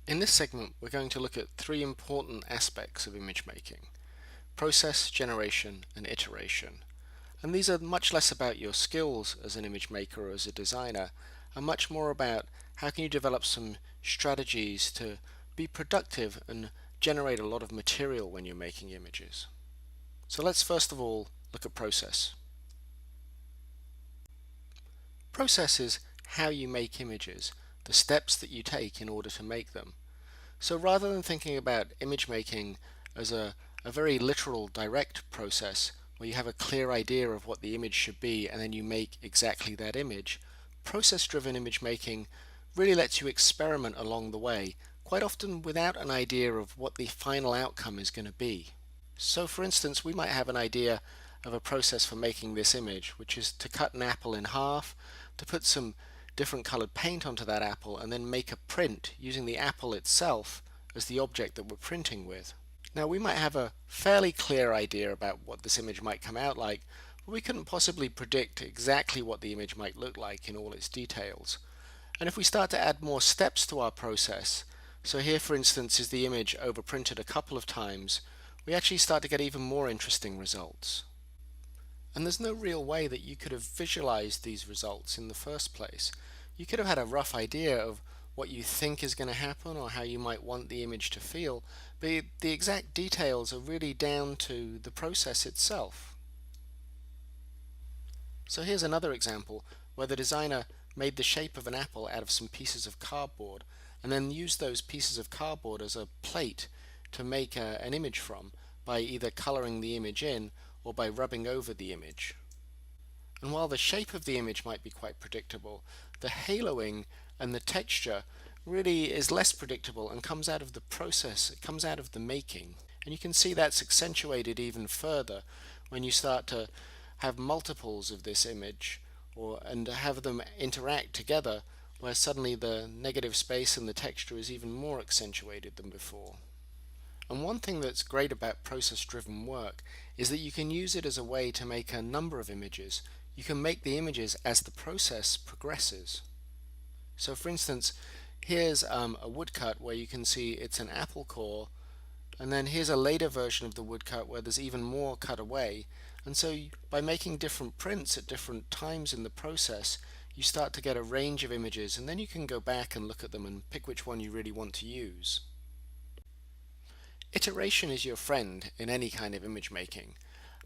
In this segment, we're going to look at three important aspects of image making: process, generation, and iteration. And these are much less about your skills as an image maker or as a designer, and much more about how can you develop some strategies to be productive and generate a lot of material when you're making images. So let's first of all look at process. Process is how you make images, the steps that you take in order to make them. So rather than thinking about image making as a very literal, direct process where you have a clear idea of what the image should be and then you make exactly that image, process-driven image making really lets you experiment along the way, quite often without an idea of what the final outcome is going to be. So for instance, we might have an idea of a process for making this image, which is to cut an apple in half, to put some different colored paint onto that apple, and then make a print using the apple itself as the object that we're printing with. Now we might have a fairly clear idea about what this image might come out like, but we couldn't possibly predict exactly what the image might look like in all its details. And if we start to add more steps to our process, so here for instance is the image overprinted a couple of times, we actually start to get even more interesting results. And there's no real way that you could have visualized these results in the first place. You could have had a rough idea of what you think is going to happen or how you might want the image to feel, but the exact details are really down to the process itself. So here's another example where the designer made the shape of an apple out of some pieces of cardboard and then used those pieces of cardboard as a plate to make an image from by either coloring the image in or by rubbing over the image. And while the shape of the image might be quite predictable, the haloing and the texture really is less predictable and comes out of the process, it comes out of the making. And you can see that's accentuated even further when you start to have multiples of this image and have them interact together, where suddenly the negative space and the texture is even more accentuated than before. And one thing that's great about process-driven work is that you can use it as a way to make a number of images. You can make the images as the process progresses. So for instance, here's a woodcut where you can see it's an apple core, and then here's a later version of the woodcut where there's even more cut away. And so by making different prints at different times in the process, you start to get a range of images, and then you can go back and look at them and pick which one you really want to use. Iteration is your friend in any kind of image making,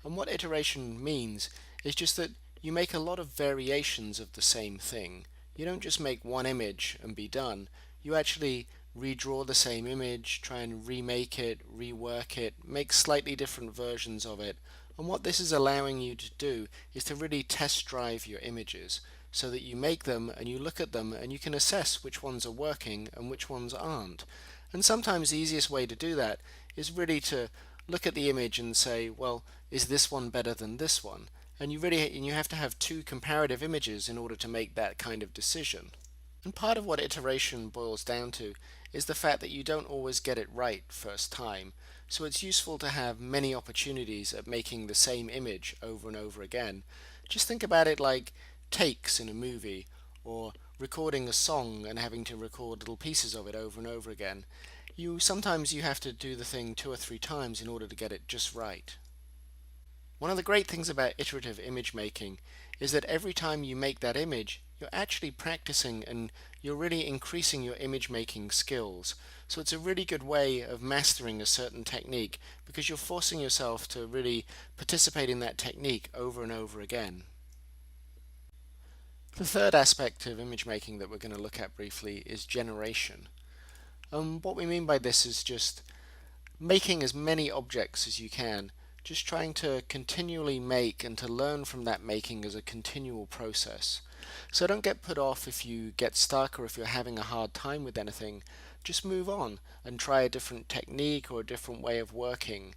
and what iteration means is just that you make a lot of variations of the same thing. You don't just make one image and be done. You actually redraw the same image, try and remake it, rework it, make slightly different versions of it. And what this is allowing you to do is to really test drive your images so that you make them and you look at them and you can assess which ones are working and which ones aren't. And sometimes the easiest way to do that is really to look at the image and say, well, is this one better than this one? And you have to have two comparative images in order to make that kind of decision. And part of what iteration boils down to is the fact that you don't always get it right first time. So it's useful to have many opportunities at making the same image over and over again. Just think about it like takes in a movie, or recording a song and having to record little pieces of it over and over again. Sometimes you have to do the thing 2 or 3 times in order to get it just right. One of the great things about iterative image making is that every time you make that image, you're actually practicing and you're really increasing your image making skills. So it's a really good way of mastering a certain technique because you're forcing yourself to really participate in that technique over and over again. The third aspect of image making that we're going to look at briefly is generation. What we mean by this is just making as many objects as you can, just trying to continually make and to learn from that making as a continual process. So don't get put off if you get stuck or if you're having a hard time with anything. Just move on and try a different technique or a different way of working.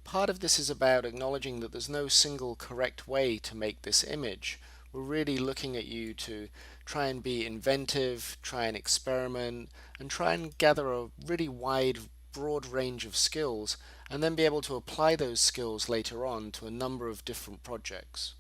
Part of this is about acknowledging that there's no single correct way to make this image. We're really looking at you to try and be inventive, try and experiment, and try and gather a really wide, broad range of skills, and then be able to apply those skills later on to a number of different projects.